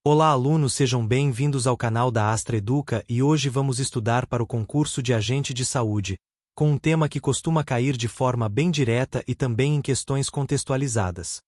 Olá alunos, sejam bem-vindos ao canal da Astra Educa e hoje vamos estudar para o concurso de agente de saúde, com um tema que costuma cair de forma bem direta e também em questões contextualizadas.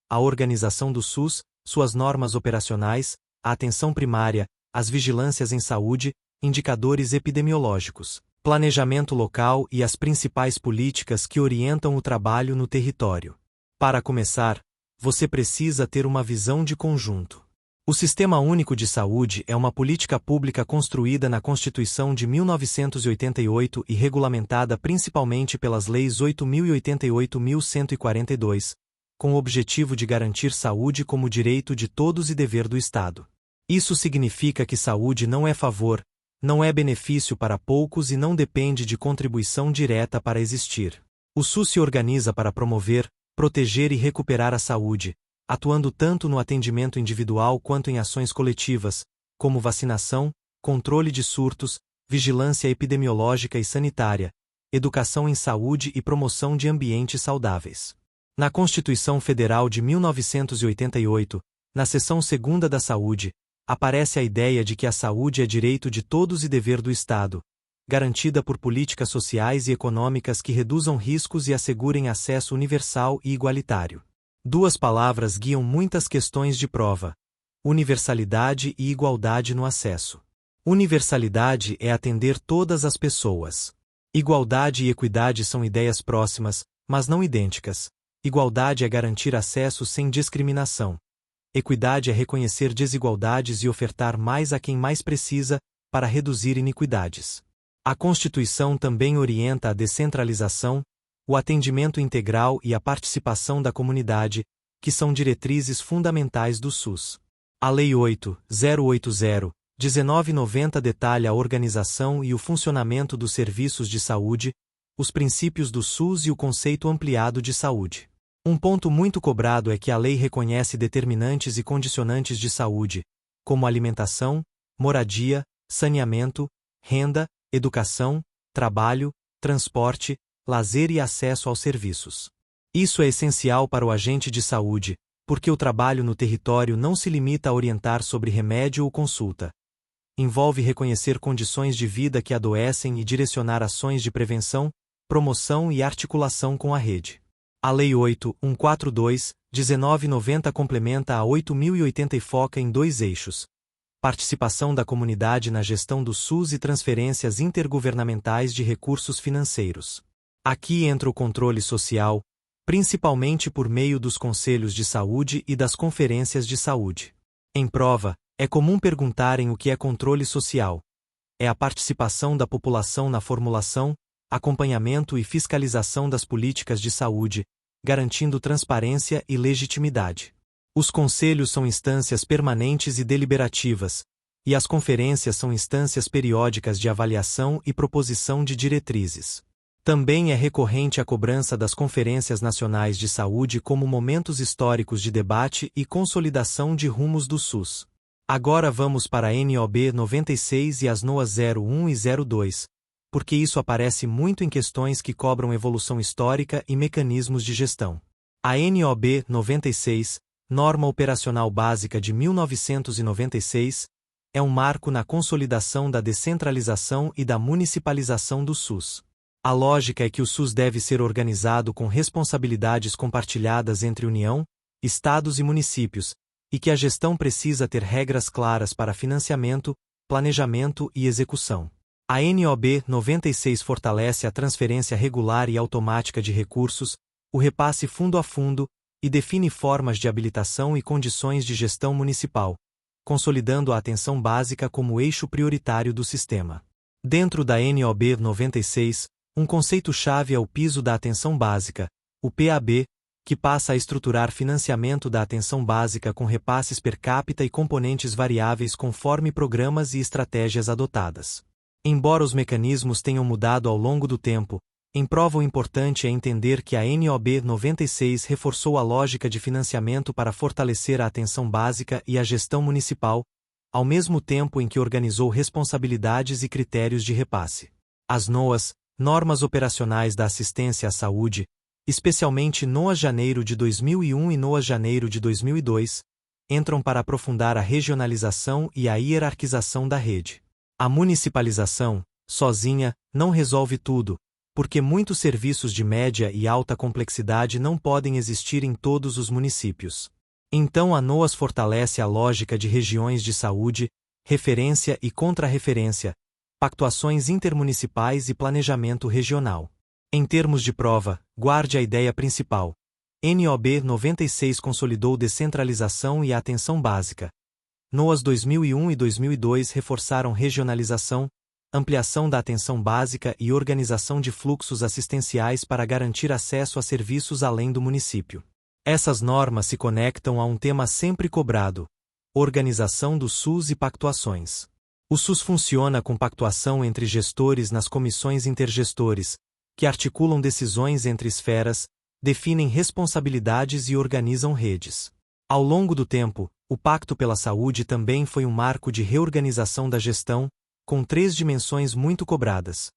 A organização do SUS, suas normas operacionais, a atenção primária, as vigilâncias em saúde, indicadores epidemiológicos, planejamento local e as principais políticas que orientam o trabalho no território. Para começar, você precisa ter uma visão de conjunto. O Sistema Único de Saúde é uma política pública construída na Constituição de 1988 e regulamentada principalmente pelas Leis 8.088 e 1142, com o objetivo de garantir saúde como direito de todos e dever do Estado. Isso significa que saúde não é favor, não é benefício para poucos e não depende de contribuição direta para existir. O SUS se organiza para promover, proteger e recuperar a saúde, atuando tanto no atendimento individual quanto em ações coletivas, como vacinação, controle de surtos, vigilância epidemiológica e sanitária, educação em saúde e promoção de ambientes saudáveis. Na Constituição Federal de 1988, na seção 2ª da Saúde, aparece a ideia de que a saúde é direito de todos e dever do Estado, garantida por políticas sociais e econômicas que reduzam riscos e assegurem acesso universal e igualitário. Duas palavras guiam muitas questões de prova: universalidade e igualdade no acesso. Universalidade é atender todas as pessoas. Igualdade e equidade são ideias próximas, mas não idênticas. Igualdade é garantir acesso sem discriminação. Equidade é reconhecer desigualdades e ofertar mais a quem mais precisa, para reduzir iniquidades. A Constituição também orienta a descentralização, o atendimento integral e a participação da comunidade, que são diretrizes fundamentais do SUS. A Lei 8.080/1990 detalha a organização e o funcionamento dos serviços de saúde, os princípios do SUS e o conceito ampliado de saúde. Um ponto muito cobrado é que a lei reconhece determinantes e condicionantes de saúde, como alimentação, moradia, saneamento, renda, educação, trabalho, transporte, lazer e acesso aos serviços. Isso é essencial para o agente de saúde, porque o trabalho no território não se limita a orientar sobre remédio ou consulta. Envolve reconhecer condições de vida que adoecem e direcionar ações de prevenção, promoção e articulação com a rede. A Lei 8.142/1990 complementa a 8.080 e foca em dois eixos: participação da comunidade na gestão do SUS e transferências intergovernamentais de recursos financeiros. Aqui entra o controle social, principalmente por meio dos conselhos de saúde e das conferências de saúde. Em prova, é comum perguntarem o que é controle social. É a participação da população na formulação, acompanhamento e fiscalização das políticas de saúde, garantindo transparência e legitimidade. Os conselhos são instâncias permanentes e deliberativas, e as conferências são instâncias periódicas de avaliação e proposição de diretrizes. Também é recorrente a cobrança das conferências nacionais de saúde como momentos históricos de debate e consolidação de rumos do SUS. Agora vamos para a NOB 96 e as NOAs 01 e 02, porque isso aparece muito em questões que cobram evolução histórica e mecanismos de gestão. A NOB 96, Norma Operacional Básica de 1996, é um marco na consolidação da descentralização e da municipalização do SUS. A lógica é que o SUS deve ser organizado com responsabilidades compartilhadas entre União, Estados e municípios, e que a gestão precisa ter regras claras para financiamento, planejamento e execução. A NOB 96 fortalece a transferência regular e automática de recursos, o repasse fundo a fundo, e define formas de habilitação e condições de gestão municipal, consolidando a atenção básica como eixo prioritário do sistema. Dentro da NOB 96, um conceito-chave é o piso da atenção básica, o PAB, que passa a estruturar financiamento da atenção básica com repasses per capita e componentes variáveis conforme programas e estratégias adotadas. Embora os mecanismos tenham mudado ao longo do tempo, em prova o importante é entender que a NOB 96 reforçou a lógica de financiamento para fortalecer a atenção básica e a gestão municipal, ao mesmo tempo em que organizou responsabilidades e critérios de repasse. As NOAs, Normas Operacionais da Assistência à Saúde, especialmente NOAs Janeiro de 2001 e NOAs Janeiro de 2002, entram para aprofundar a regionalização e a hierarquização da rede. A municipalização, sozinha, não resolve tudo, porque muitos serviços de média e alta complexidade não podem existir em todos os municípios. Então a NOAS fortalece a lógica de regiões de saúde, referência e contra-referência, pactuações intermunicipais e planejamento regional. Em termos de prova, guarde a ideia principal. NOB 96 consolidou descentralização e a atenção básica. NOAS 2001 e 2002 reforçaram regionalização, ampliação da atenção básica e organização de fluxos assistenciais para garantir acesso a serviços além do município. Essas normas se conectam a um tema sempre cobrado: organização do SUS e pactuações. O SUS funciona com pactuação entre gestores nas comissões intergestores, que articulam decisões entre esferas, definem responsabilidades e organizam redes. Ao longo do tempo, o Pacto pela Saúde também foi um marco de reorganização da gestão, com 3 dimensões muito cobradas: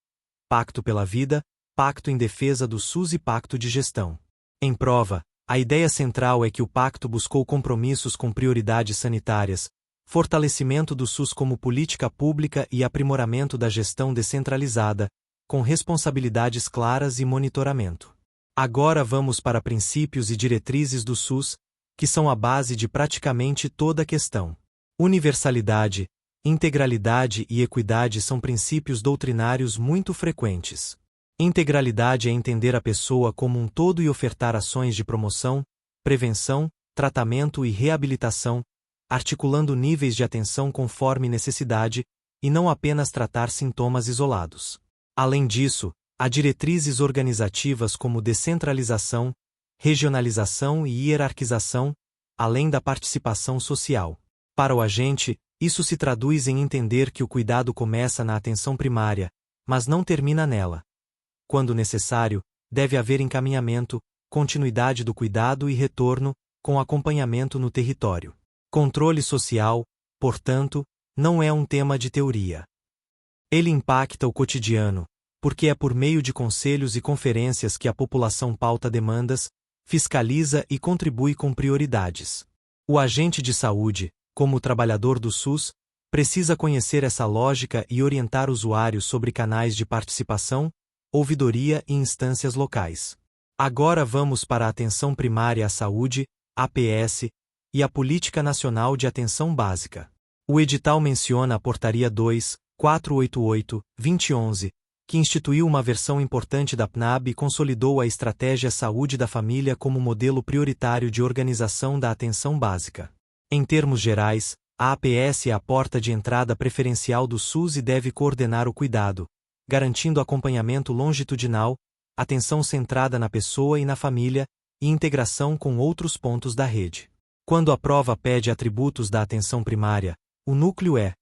Pacto pela Vida, Pacto em Defesa do SUS e Pacto de Gestão. Em prova, a ideia central é que o pacto buscou compromissos com prioridades sanitárias, fortalecimento do SUS como política pública e aprimoramento da gestão descentralizada, com responsabilidades claras e monitoramento. Agora vamos para princípios e diretrizes do SUS, que são a base de praticamente toda a questão. Universalidade, integralidade e equidade são princípios doutrinários muito frequentes. Integralidade é entender a pessoa como um todo e ofertar ações de promoção, prevenção, tratamento e reabilitação, articulando níveis de atenção conforme necessidade, e não apenas tratar sintomas isolados. Além disso, há diretrizes organizativas como descentralização, regionalização e hierarquização, além da participação social. Para o agente, isso se traduz em entender que o cuidado começa na atenção primária, mas não termina nela. Quando necessário, deve haver encaminhamento, continuidade do cuidado e retorno, com acompanhamento no território. Controle social, portanto, não é um tema de teoria. Ele impacta o cotidiano, porque é por meio de conselhos e conferências que a população pauta demandas, fiscaliza e contribui com prioridades. O agente de saúde, como trabalhador do SUS, precisa conhecer essa lógica e orientar usuários sobre canais de participação, ouvidoria e instâncias locais. Agora vamos para a Atenção Primária à Saúde, APS, e a Política Nacional de Atenção Básica. O edital menciona a Portaria 2.488/2011, que instituiu uma versão importante da PNAB e consolidou a Estratégia Saúde da Família como modelo prioritário de organização da atenção básica. Em termos gerais, a APS é a porta de entrada preferencial do SUS e deve coordenar o cuidado, garantindo acompanhamento longitudinal, atenção centrada na pessoa e na família, e integração com outros pontos da rede. Quando a prova pede atributos da atenção primária, o núcleo é: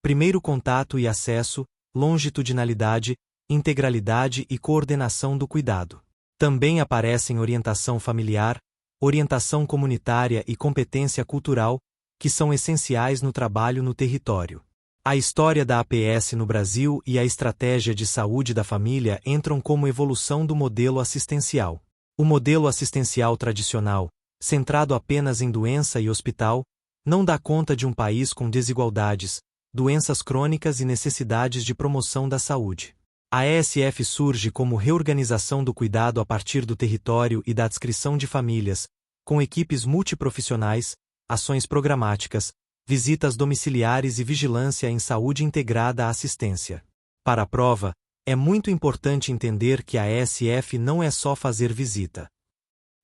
primeiro contato e acesso, longitudinalidade, integralidade e coordenação do cuidado. Também aparecem orientação familiar, orientação comunitária e competência cultural, que são essenciais no trabalho no território. A história da APS no Brasil e a estratégia de saúde da família entram como evolução do modelo assistencial. O modelo assistencial tradicional, centrado apenas em doença e hospital, não dá conta de um país com desigualdades, doenças crônicas e necessidades de promoção da saúde. A ESF surge como reorganização do cuidado a partir do território e da adscrição de famílias, com equipes multiprofissionais, ações programáticas, visitas domiciliares e vigilância em saúde integrada à assistência. Para a prova, é muito importante entender que a ESF não é só fazer visita.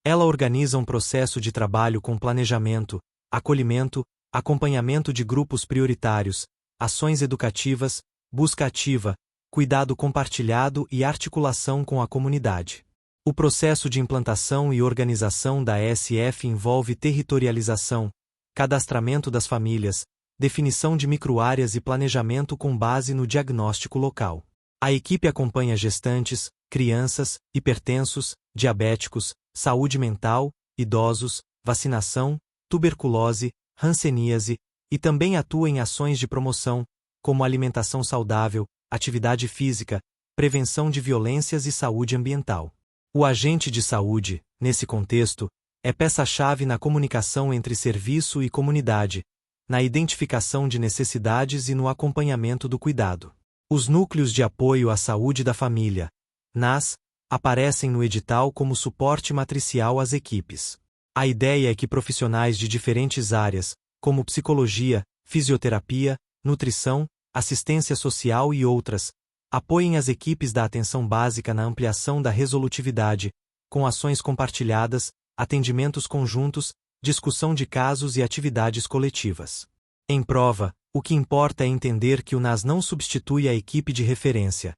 Ela organiza um processo de trabalho com planejamento, acolhimento, acompanhamento de grupos prioritários, ações educativas, busca ativa, cuidado compartilhado e articulação com a comunidade. O processo de implantação e organização da ESF envolve territorialização, cadastramento das famílias, definição de microáreas e planejamento com base no diagnóstico local. A equipe acompanha gestantes, crianças, hipertensos, diabéticos, saúde mental, idosos, vacinação, tuberculose, hanseníase, e também atua em ações de promoção, como alimentação saudável, atividade física, prevenção de violências e saúde ambiental. O agente de saúde, nesse contexto, É peça-chave na comunicação entre serviço e comunidade, na identificação de necessidades e no acompanhamento do cuidado. Os núcleos de apoio à saúde da família, NAS, aparecem no edital como suporte matricial às equipes. A ideia é que profissionais de diferentes áreas, como psicologia, fisioterapia, nutrição, assistência social e outras, apoiem as equipes da atenção básica na ampliação da resolutividade, com ações compartilhadas, atendimentos conjuntos, discussão de casos e atividades coletivas. Em prova, o que importa é entender que o NAS não substitui a equipe de referência.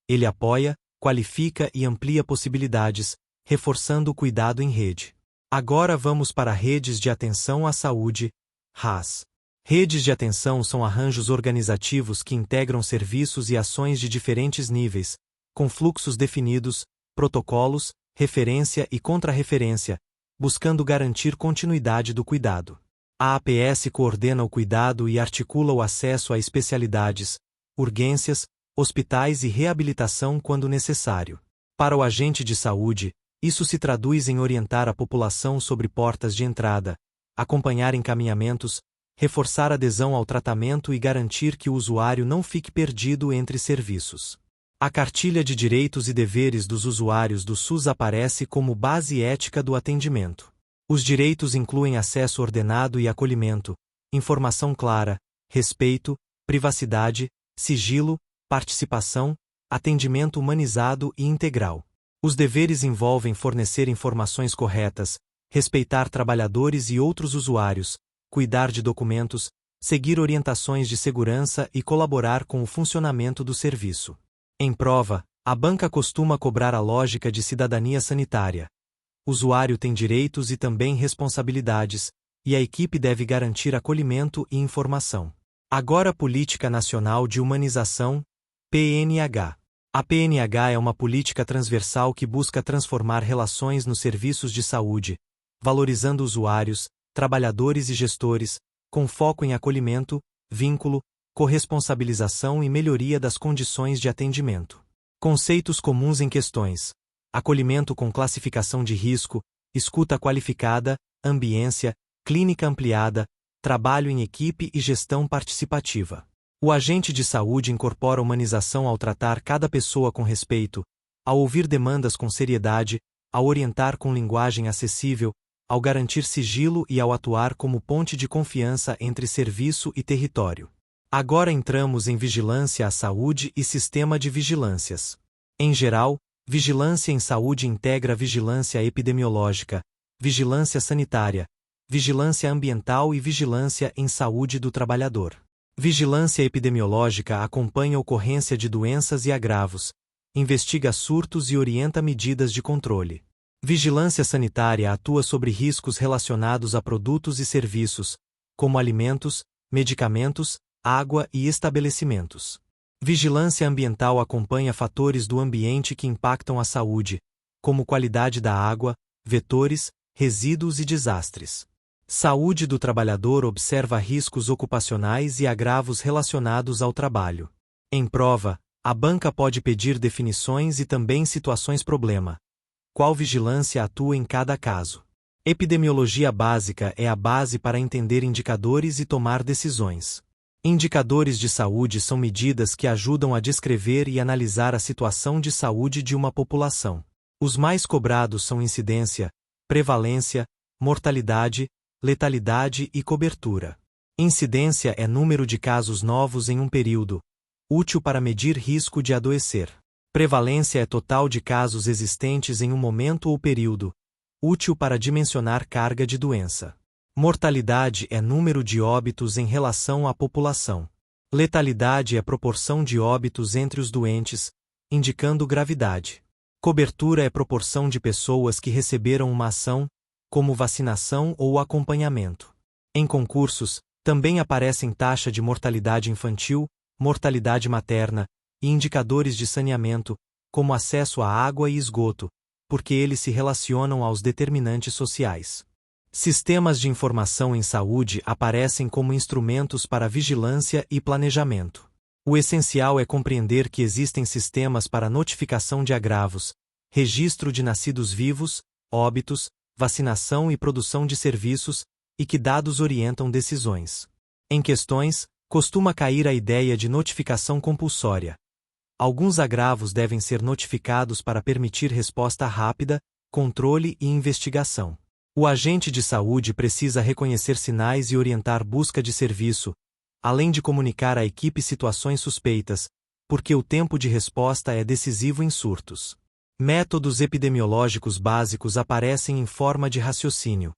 Ele apoia, qualifica e amplia possibilidades, reforçando o cuidado em rede. Agora vamos para redes de atenção à saúde, RAS. Redes de atenção são arranjos organizativos que integram serviços e ações de diferentes níveis, com fluxos definidos, protocolos, referência e contra-referência, buscando garantir continuidade do cuidado. A APS coordena o cuidado e articula o acesso a especialidades, urgências, hospitais e reabilitação quando necessário. Para o agente de saúde, isso se traduz em orientar a população sobre portas de entrada, acompanhar encaminhamentos, reforçar adesão ao tratamento e garantir que o usuário não fique perdido entre serviços. A cartilha de direitos e deveres dos usuários do SUS aparece como base ética do atendimento. Os direitos incluem acesso ordenado e acolhimento, informação clara, respeito, privacidade, sigilo, participação, atendimento humanizado e integral. Os deveres envolvem fornecer informações corretas, respeitar trabalhadores e outros usuários, cuidar de documentos, seguir orientações de segurança e colaborar com o funcionamento do serviço. Em prova, a banca costuma cobrar a lógica de cidadania sanitária. O usuário tem direitos e também responsabilidades, e a equipe deve garantir acolhimento e informação. Agora, Política Nacional de Humanização, PNH. A PNH é uma política transversal que busca transformar relações nos serviços de saúde, valorizando usuários, trabalhadores e gestores, com foco em acolhimento, vínculo, corresponsabilização e melhoria das condições de atendimento. Conceitos comuns em questões: acolhimento com classificação de risco, escuta qualificada, ambiência, clínica ampliada, trabalho em equipe e gestão participativa. O agente de saúde incorpora humanização ao tratar cada pessoa com respeito, ao ouvir demandas com seriedade, ao orientar com linguagem acessível, ao garantir sigilo e ao atuar como ponte de confiança entre serviço e território. Agora entramos em vigilância à saúde e sistema de vigilâncias. Em geral, vigilância em saúde integra vigilância epidemiológica, vigilância sanitária, vigilância ambiental e vigilância em saúde do trabalhador. Vigilância epidemiológica acompanha a ocorrência de doenças e agravos, investiga surtos e orienta medidas de controle. Vigilância sanitária atua sobre riscos relacionados a produtos e serviços, como alimentos, medicamentos, água e estabelecimentos. Vigilância ambiental acompanha fatores do ambiente que impactam a saúde, como qualidade da água, vetores, resíduos e desastres. Saúde do trabalhador observa riscos ocupacionais e agravos relacionados ao trabalho. Em prova, a banca pode pedir definições e também situações problema. Qual vigilância atua em cada caso? Epidemiologia básica é a base para entender indicadores e tomar decisões. Indicadores de saúde são medidas que ajudam a descrever e analisar a situação de saúde de uma população. Os mais cobrados são incidência, prevalência, mortalidade, letalidade e cobertura. Incidência é número de casos novos em um período, útil para medir risco de adoecer. Prevalência é total de casos existentes em um momento ou período, útil para dimensionar carga de doença. Mortalidade é número de óbitos em relação à população. Letalidade é proporção de óbitos entre os doentes, indicando gravidade. Cobertura é proporção de pessoas que receberam uma ação, como vacinação ou acompanhamento. Em concursos, também aparecem taxa de mortalidade infantil, mortalidade materna, e indicadores de saneamento, como acesso à água e esgoto, porque eles se relacionam aos determinantes sociais. Sistemas de informação em saúde aparecem como instrumentos para vigilância e planejamento. O essencial é compreender que existem sistemas para notificação de agravos, registro de nascidos vivos, óbitos, vacinação e produção de serviços, e que dados orientam decisões. Em questões, costuma cair a ideia de notificação compulsória. Alguns agravos devem ser notificados para permitir resposta rápida, controle e investigação. O agente de saúde precisa reconhecer sinais e orientar busca de serviço, além de comunicar à equipe situações suspeitas, porque o tempo de resposta é decisivo em surtos. Métodos epidemiológicos básicos aparecem em forma de raciocínio.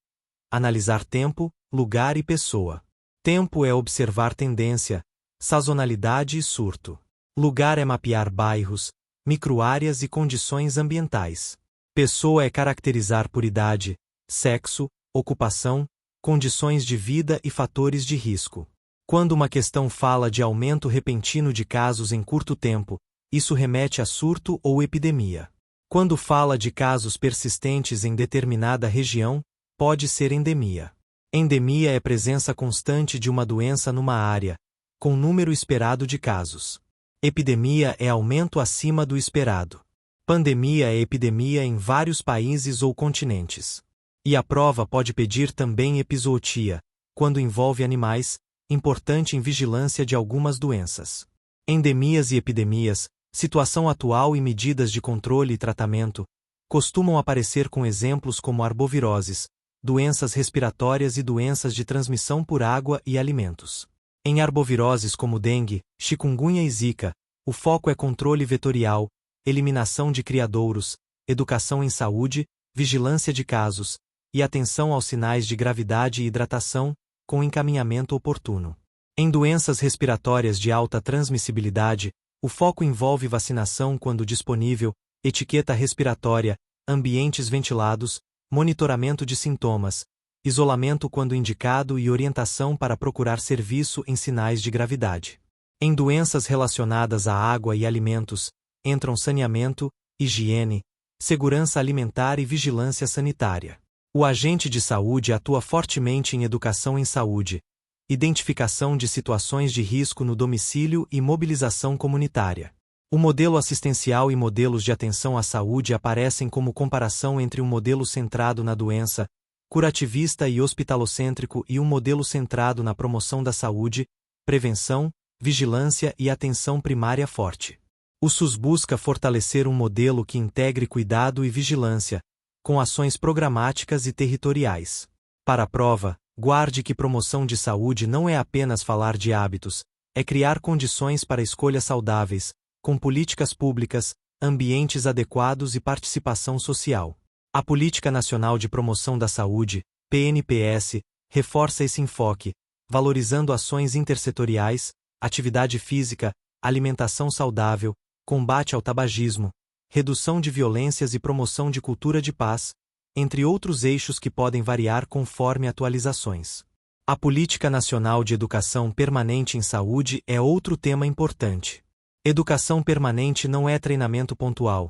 Analisar tempo, lugar e pessoa. Tempo é observar tendência, sazonalidade e surto. Lugar é mapear bairros, microáreas e condições ambientais. Pessoa é caracterizar por idade, sexo, ocupação, condições de vida e fatores de risco. Quando uma questão fala de aumento repentino de casos em curto tempo, isso remete a surto ou epidemia. Quando fala de casos persistentes em determinada região, pode ser endemia. Endemia é presença constante de uma doença numa área, com número esperado de casos. Epidemia é aumento acima do esperado. Pandemia é epidemia em vários países ou continentes. E a prova pode pedir também epizootia, quando envolve animais, importante em vigilância de algumas doenças. Endemias e epidemias, situação atual e medidas de controle e tratamento, costumam aparecer com exemplos como arboviroses, doenças respiratórias e doenças de transmissão por água e alimentos. Em arboviroses como dengue, chikungunya e zika, o foco é controle vetorial, eliminação de criadouros, educação em saúde, vigilância de casos, e atenção aos sinais de gravidade e hidratação, com encaminhamento oportuno. Em doenças respiratórias de alta transmissibilidade, o foco envolve vacinação quando disponível, etiqueta respiratória, ambientes ventilados, monitoramento de sintomas, isolamento quando indicado e orientação para procurar serviço em sinais de gravidade. Em doenças relacionadas à água e alimentos, entram saneamento, higiene, segurança alimentar e vigilância sanitária. O agente de saúde atua fortemente em educação em saúde, identificação de situações de risco no domicílio e mobilização comunitária. O modelo assistencial e modelos de atenção à saúde aparecem como comparação entre um modelo centrado na doença, curativista e hospitalocêntrico e um modelo centrado na promoção da saúde, prevenção, vigilância e atenção primária forte. O SUS busca fortalecer um modelo que integre cuidado e vigilância, com ações programáticas e territoriais. Para a prova, guarde que promoção de saúde não é apenas falar de hábitos, é criar condições para escolhas saudáveis, com políticas públicas, ambientes adequados e participação social. A Política Nacional de Promoção da Saúde, PNPS, reforça esse enfoque, valorizando ações intersetoriais, atividade física, alimentação saudável, combate ao tabagismo, redução de violências e promoção de cultura de paz, entre outros eixos que podem variar conforme atualizações. A Política Nacional de Educação Permanente em Saúde é outro tema importante. Educação permanente não é treinamento pontual,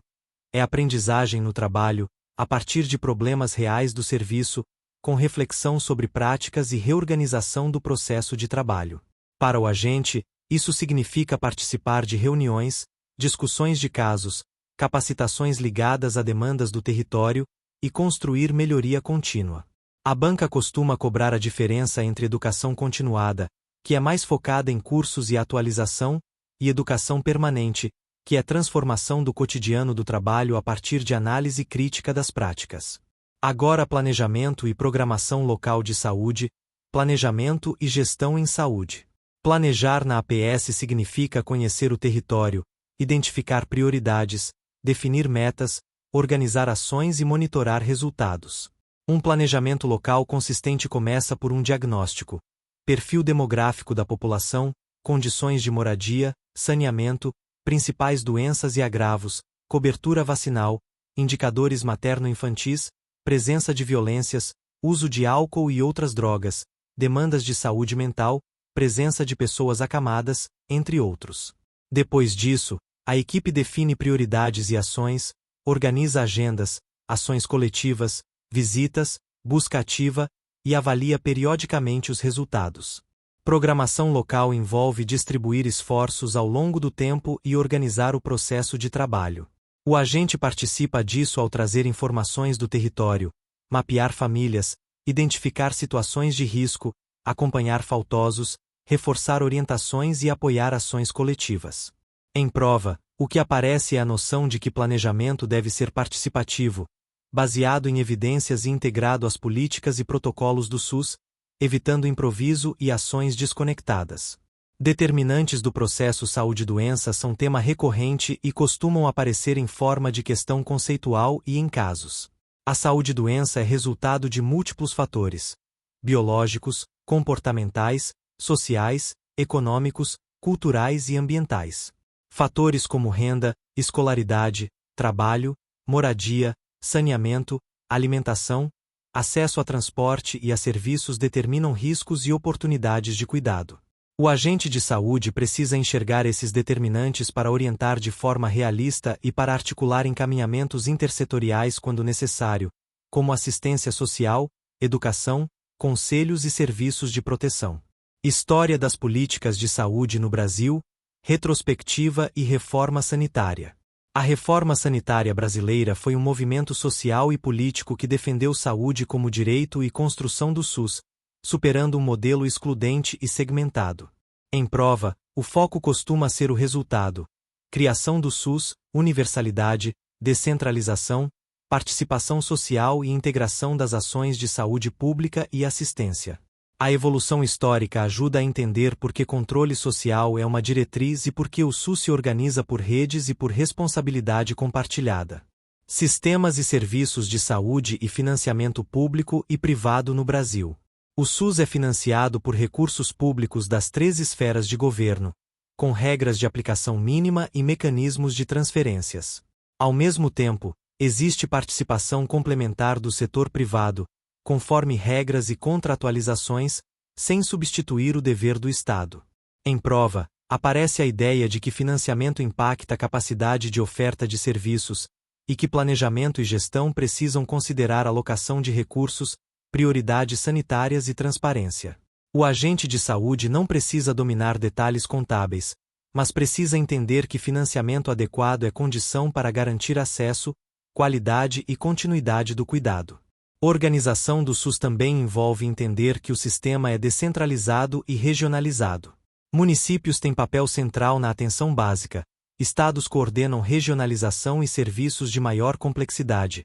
é aprendizagem no trabalho, a partir de problemas reais do serviço, com reflexão sobre práticas e reorganização do processo de trabalho. Para o agente, isso significa participar de reuniões, discussões de casos, capacitações ligadas a demandas do território e construir melhoria contínua. A banca costuma cobrar a diferença entre educação continuada, que é mais focada em cursos e atualização, e educação permanente, que é transformação do cotidiano do trabalho a partir de análise crítica das práticas. Agora, planejamento e programação local de saúde, planejamento e gestão em saúde. Planejar na APS significa conhecer o território, identificar prioridades, definir metas, organizar ações e monitorar resultados. Um planejamento local consistente começa por um diagnóstico, perfil demográfico da população, condições de moradia, saneamento, principais doenças e agravos, cobertura vacinal, indicadores materno-infantis, presença de violências, uso de álcool e outras drogas, demandas de saúde mental, presença de pessoas acamadas, entre outros. Depois disso, a equipe define prioridades e ações, organiza agendas, ações coletivas, visitas, busca ativa e avalia periodicamente os resultados. Programação local envolve distribuir esforços ao longo do tempo e organizar o processo de trabalho. O agente participa disso ao trazer informações do território, mapear famílias, identificar situações de risco, acompanhar faltosos, reforçar orientações e apoiar ações coletivas. Em prova, o que aparece é a noção de que planejamento deve ser participativo, baseado em evidências e integrado às políticas e protocolos do SUS, evitando improviso e ações desconectadas. Determinantes do processo saúde-doença são tema recorrente e costumam aparecer em forma de questão conceitual e em casos. A saúde-doença é resultado de múltiplos fatores: biológicos, comportamentais, sociais, econômicos, culturais e ambientais. Fatores como renda, escolaridade, trabalho, moradia, saneamento, alimentação, acesso a transporte e a serviços determinam riscos e oportunidades de cuidado. O agente de saúde precisa enxergar esses determinantes para orientar de forma realista e para articular encaminhamentos intersetoriais quando necessário, como assistência social, educação, conselhos e serviços de proteção. História das políticas de saúde no Brasil, retrospectiva e reforma sanitária. A reforma sanitária brasileira foi um movimento social e político que defendeu saúde como direito e construção do SUS, superando um modelo excludente e segmentado. Em prova, o foco costuma ser o resultado: criação do SUS, universalidade, descentralização, participação social e integração das ações de saúde pública e assistência. A evolução histórica ajuda a entender por que controle social é uma diretriz e por que o SUS se organiza por redes e por responsabilidade compartilhada. Sistemas e serviços de saúde e financiamento público e privado no Brasil. O SUS é financiado por recursos públicos das 3 esferas de governo, com regras de aplicação mínima e mecanismos de transferências. Ao mesmo tempo, existe participação complementar do setor privado, conforme regras e contratualizações, sem substituir o dever do Estado. Em prova, aparece a ideia de que financiamento impacta a capacidade de oferta de serviços, e que planejamento e gestão precisam considerar alocação de recursos, prioridades sanitárias e transparência. O agente de saúde não precisa dominar detalhes contábeis, mas precisa entender que financiamento adequado é condição para garantir acesso, qualidade e continuidade do cuidado. Organização do SUS também envolve entender que o sistema é descentralizado e regionalizado. Municípios têm papel central na atenção básica, estados coordenam regionalização e serviços de maior complexidade.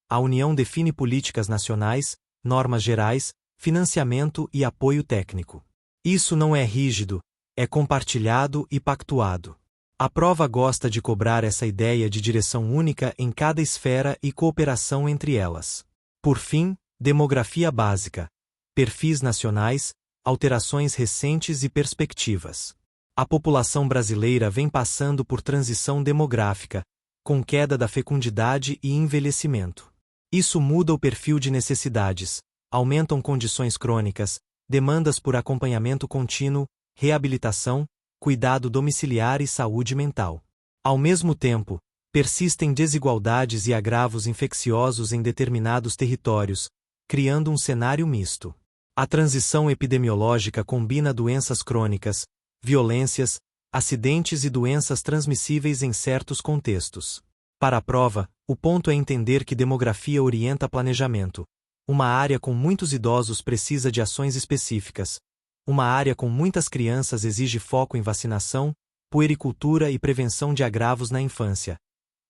A União define políticas nacionais, normas gerais, financiamento e apoio técnico. Isso não é rígido, é compartilhado e pactuado. A prova gosta de cobrar essa ideia de direção única em cada esfera e cooperação entre elas. Por fim, demografia básica, perfis nacionais, alterações recentes e perspectivas. A população brasileira vem passando por transição demográfica, com queda da fecundidade e envelhecimento. Isso muda o perfil de necessidades, aumentam condições crônicas, demandas por acompanhamento contínuo, reabilitação, cuidado domiciliar e saúde mental. Ao mesmo tempo, persistem desigualdades e agravos infecciosos em determinados territórios, criando um cenário misto. A transição epidemiológica combina doenças crônicas, violências, acidentes e doenças transmissíveis em certos contextos. Para a prova, o ponto é entender que demografia orienta planejamento. Uma área com muitos idosos precisa de ações específicas. Uma área com muitas crianças exige foco em vacinação, puericultura e prevenção de agravos na infância.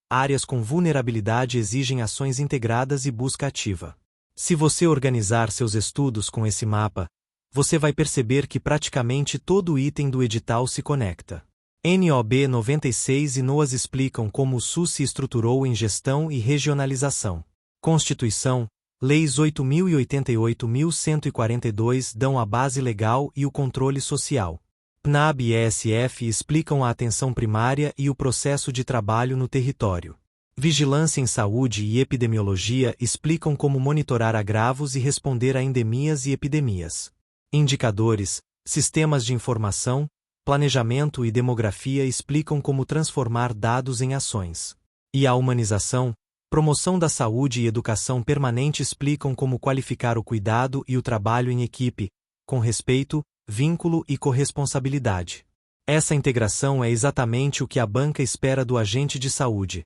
Áreas com vulnerabilidade exigem ações integradas e busca ativa. Se você organizar seus estudos com esse mapa, você vai perceber que praticamente todo item do edital se conecta. NOB 96 e NOAS explicam como o SUS se estruturou em gestão e regionalização. Constituição, Leis 8.000 e 88.142 dão a base legal e o controle social. PNAB e ESF explicam a atenção primária e o processo de trabalho no território. Vigilância em saúde e epidemiologia explicam como monitorar agravos e responder a endemias e epidemias. Indicadores, sistemas de informação, planejamento e demografia explicam como transformar dados em ações. E a humanização, promoção da saúde e educação permanente explicam como qualificar o cuidado e o trabalho em equipe, com respeito, vínculo e corresponsabilidade. Essa integração é exatamente o que a banca espera do agente de saúde.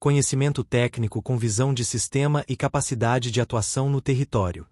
conhecimento técnico com visão de sistema e capacidade de atuação no território.